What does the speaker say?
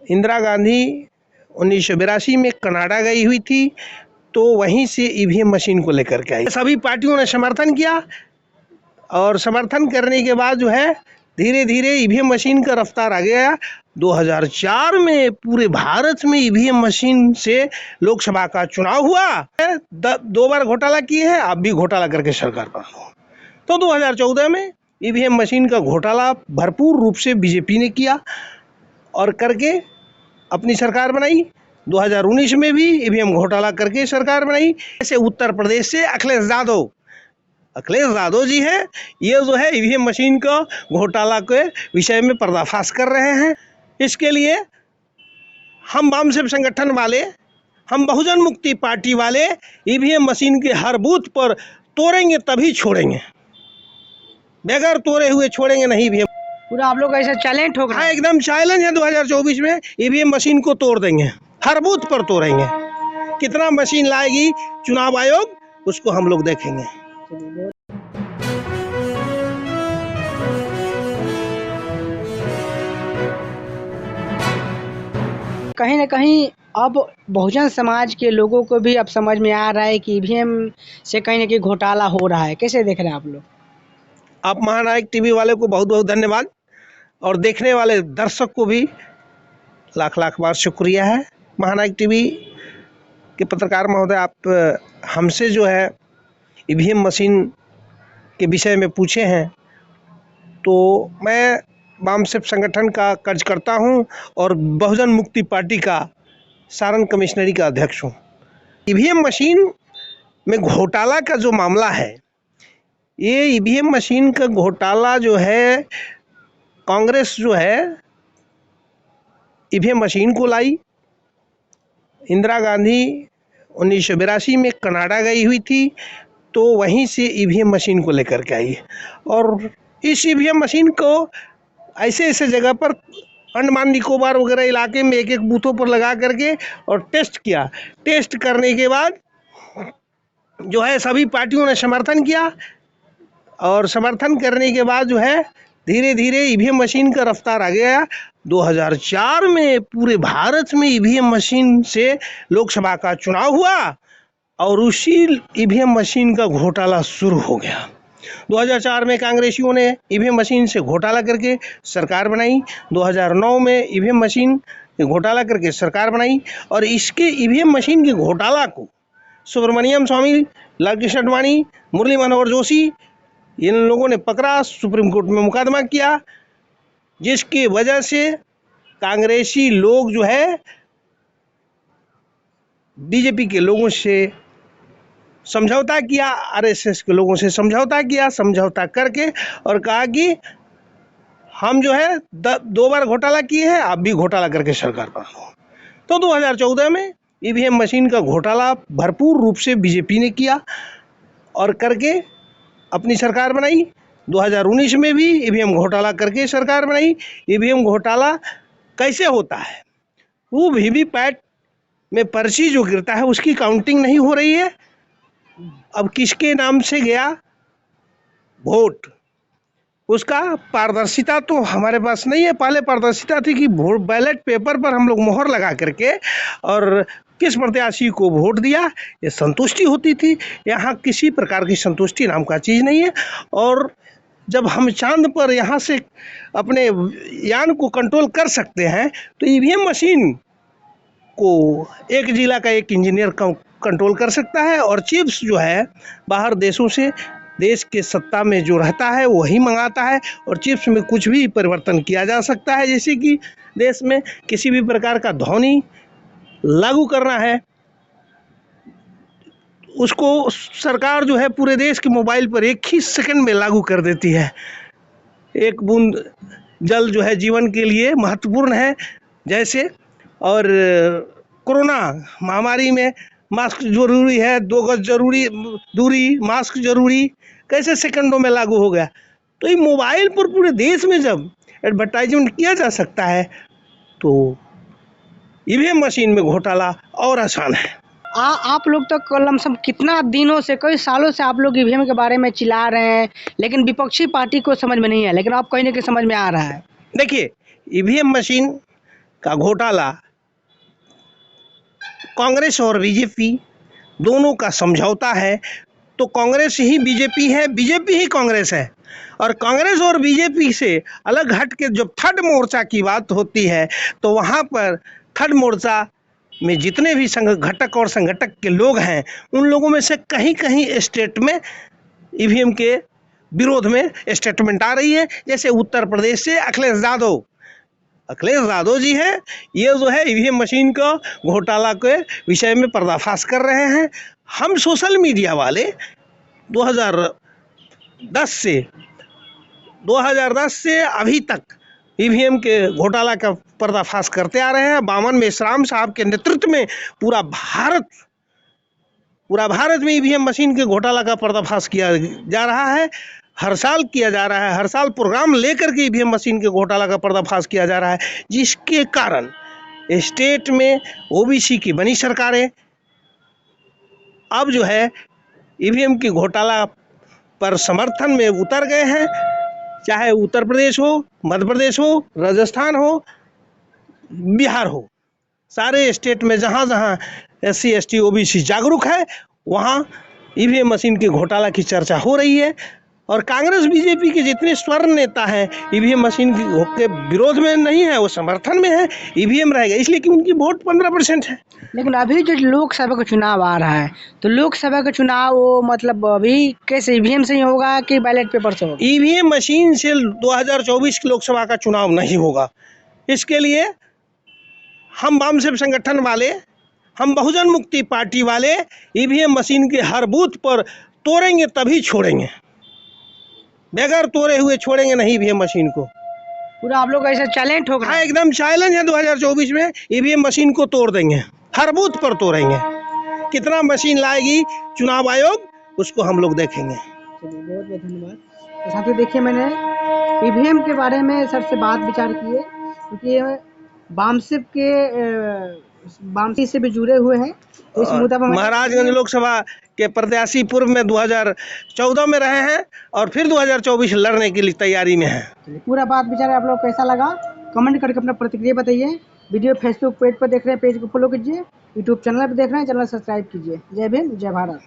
इंदिरा गांधी 1982 में कनाडा गई हुई थी, तो वहीं से ईवीएम मशीन को लेकर के आई। सभी पार्टियों ने समर्थन किया और समर्थन करने के बाद जो है धीरे धीरे ईवीएम मशीन का रफ्तार आ गया। 2004 में पूरे भारत में ईवीएम मशीन से लोकसभा का चुनाव हुआ। 2 बार घोटाला किए हैं, आप भी घोटाला करके सरकार पर हो। तो 2014 में ईवीएम मशीन का घोटाला भरपूर रूप से बीजेपी ने किया और करके अपनी सरकार बनाई। 2019 में भी ईवीएम घोटाला करके सरकार बनाई। जैसे उत्तर प्रदेश से अखिलेश यादव जी हैं, ये जो है ईवीएम मशीन का घोटाला के विषय में पर्दाफाश कर रहे हैं। इसके लिए हम वामसेप संगठन वाले, हम बहुजन मुक्ति पार्टी वाले ईवीएम मशीन के हर बूथ पर तोड़ेंगे तभी छोड़ेंगे, बगैर तोड़े हुए छोड़ेंगे नहीं। ईवीएम पूरा आप लोग ऐसा चैलेंज होगा? हाँ, एकदम चैलेंज है। 2024 में ईवीएम मशीन को तोड़ देंगे, हर बूथ पर तोड़ेंगे। कितना मशीन लाएगी चुनाव आयोग, उसको हम लोग देखेंगे। कहीं ना कहीं अब बहुजन समाज के लोगों को भी अब समझ में आ रहा है कि ईवीएम से कहीं ना कहीं घोटाला हो रहा है। कैसे देख रहे हैं आप लोग? आप महानायक टीवी वाले को बहुत बहुत धन्यवाद और देखने वाले दर्शक को भी लाख लाख बार शुक्रिया है। महानायक टीवी के पत्रकार महोदय, आप हमसे जो है ईवीएम मशीन के विषय में पूछे हैं, तो मैं वामसेप संगठन का कार्यकर्ता हूं और बहुजन मुक्ति पार्टी का सारण कमिश्नरी का अध्यक्ष हूं। ईवीएम मशीन में घोटाला का जो मामला है, ये ईवीएम मशीन का घोटाला जो है, कांग्रेस जो है ईवीएम मशीन को लाई। इंदिरा गांधी 1982 में कनाडा गई हुई थी, तो वहीं से ईवीएम मशीन को लेकर के आई और इस ईवीएम मशीन को ऐसे ऐसे जगह पर अंडमान निकोबार वगैरह इलाके में एक एक बूथों पर लगा करके और टेस्ट किया। टेस्ट करने के बाद जो है सभी पार्टियों ने समर्थन किया और समर्थन करने के बाद जो है धीरे धीरे ईवीएम मशीन का रफ्तार आ गया। 2004 में पूरे भारत में ईवीएम मशीन से लोकसभा का चुनाव हुआ और उसी ईवीएम मशीन का घोटाला शुरू हो गया। 2004 में कांग्रेसियों ने ईवीएम मशीन से घोटाला करके सरकार बनाई। 2009 में ईवीएम मशीन घोटाला करके सरकार बनाई और इसके ईवीएम मशीन के घोटाला को सुब्रमण्यम स्वामी, लालकृष्ण आडवाणी, मुरली मनोहर जोशी, इन लोगों ने पकड़ा, सुप्रीम कोर्ट में मुकदमा किया, जिसकी वजह से कांग्रेसी लोग जो है बीजेपी के लोगों से समझौता किया, आरएसएस के लोगों से समझौता किया, समझौता करके और कहा कि हम जो है 2 बार घोटाला किए हैं, आप भी घोटाला करके सरकार पर हो। तो 2014 में ईवीएम मशीन का घोटाला भरपूर रूप से बीजेपी ने किया और करके अपनी सरकार बनाई। 2019 में भी ईवीएम घोटाला करके सरकार बनाई। ईवीएम घोटाला कैसे होता है, वो वीवीपैट में पर्ची जो गिरता है उसकी काउंटिंग नहीं हो रही है। अब किसके नाम से गया वोट, उसका पारदर्शिता तो हमारे पास नहीं है। पहले पारदर्शिता थी कि वोट बैलेट पेपर पर हम लोग मोहर लगा करके और किस प्रत्याशी को वोट दिया ये संतुष्टि होती थी। यहाँ किसी प्रकार की संतुष्टि नाम का चीज़ नहीं है। और जब हम चांद पर यहाँ से अपने यान को कंट्रोल कर सकते हैं, तो ईवीएम मशीन को एक जिला का एक इंजीनियर कंट्रोल कर सकता है और चिप्स जो है बाहर देशों से देश के सत्ता में जो रहता है वही मंगाता है और चिप्स में कुछ भी परिवर्तन किया जा सकता है। जैसे कि देश में किसी भी प्रकार का ध्वनि लागू करना है, उसको सरकार जो है पूरे देश के मोबाइल पर एक ही सेकंड में लागू कर देती है। एक बूंद जल जो है जीवन के लिए महत्वपूर्ण है जैसे, और कोरोना महामारी में मास्क जरूरी है, 2 गज जरूरी दूरी, मास्क जरूरी, कैसे सेकंडों में लागू हो गया। तो ये मोबाइल पर पूरे देश में जब एडवर्टाइजमेंट किया जा सकता है तो ईवीएम मशीन में घोटाला और आसान है। आप लोग तो लमसम कितना दिनों से, कई सालों से आप लोग ईवीएम के बारे में चिल्ला रहे हैं, लेकिन विपक्षी पार्टी को समझ में नहीं है, लेकिन आप कहीं ना कहीं समझ में आ रहा है। देखिए, ईवीएम मशीन का घोटाला कांग्रेस और बीजेपी दोनों का समझौता है, तो कांग्रेस ही बीजेपी है, बीजेपी ही कांग्रेस है। और कांग्रेस और बीजेपी से अलग हट के जब थर्ड मोर्चा की बात होती है तो वहाँ पर थर्ड मोर्चा में जितने भी घटक और संगठक के लोग हैं, उन लोगों में से कहीं कहीं स्टेट में ईवीएम के विरोध में स्टेटमेंट आ रही है। जैसे उत्तर प्रदेश से अखिलेश यादव जी हैं, ये जो है ईवीएम मशीन का घोटाला के विषय में पर्दाफाश कर रहे हैं। हम सोशल मीडिया वाले 2010 से अभी तक ईवीएम के घोटाला का पर्दाफाश करते आ रहे हैं। बामन मेश्राम साहब के नेतृत्व में पूरा भारत में ईवीएम मशीन के घोटाला का पर्दाफाश किया जा रहा है, हर साल किया जा रहा है। हर साल प्रोग्राम लेकर के ईवीएम मशीन के घोटाला का पर्दाफाश किया जा रहा है, जिसके कारण स्टेट में ओबीसी की बनी सरकारें अब जो है ईवीएम के घोटाला पर समर्थन में उतर गए हैं। चाहे उत्तर प्रदेश हो, मध्य प्रदेश हो, राजस्थान हो, बिहार हो, सारे स्टेट में जहाँ जहाँ SC ST OBC जागरूक है, वहाँ ईवीएम मशीन के घोटाला की चर्चा हो रही है। और कांग्रेस बीजेपी के जितने स्वर्ण नेता हैं ईवीएम मशीन के विरोध में नहीं है, वो समर्थन में है। ईवीएम रहेगा इसलिए कि उनकी वोट 15% है। लेकिन अभी जो लोकसभा का चुनाव आ रहा है, तो लोकसभा का चुनाव वो मतलब अभी कैसे ईवीएम से ही होगा कि बैलेट पेपर से होगा? ईवीएम मशीन से 2024 की लोकसभा का चुनाव नहीं होगा। इसके लिए हम वामसेव संगठन वाले, हम बहुजन मुक्ति पार्टी वाले ईवीएम मशीन के हर बूथ पर तोड़ेंगे तभी छोड़ेंगे, बगैर तोड़े हुए छोड़ेंगे नहीं ईवीएम मशीन को। पूरा आप लोग ऐसा चैलेंज होगा? हाँ, एकदम चैलेंज है। 2024 में ईवीएम मशीन को तोड़ देंगे, हर बूथ पर तोड़ेंगे। कितना मशीन लाएगी चुनाव आयोग, उसको हम लोग देखेंगे। चलिए, बहुत बहुत धन्यवाद। तो साथियों देखिए, मैंने ईवीएम के बारे में सर से बात विचार किए, क्योंकि वामसी से भी जुड़े हुए हैं। तो इस मुद्दा पर महाराजगंज लोकसभा के प्रत्याशी पूर्व में 2014 में रहे हैं और फिर 2024 लड़ने की तैयारी में हैं। पूरा बात विचार आप लोग कैसा लगा कमेंट करके अपना प्रतिक्रिया बताइए। वीडियो फेसबुक पेज पर देख रहे हैं, पेज को फॉलो कीजिए। यूट्यूब चैनल पर देख रहे हैं, चैनल सब्सक्राइब कीजिए। जय भीम, जय भारत।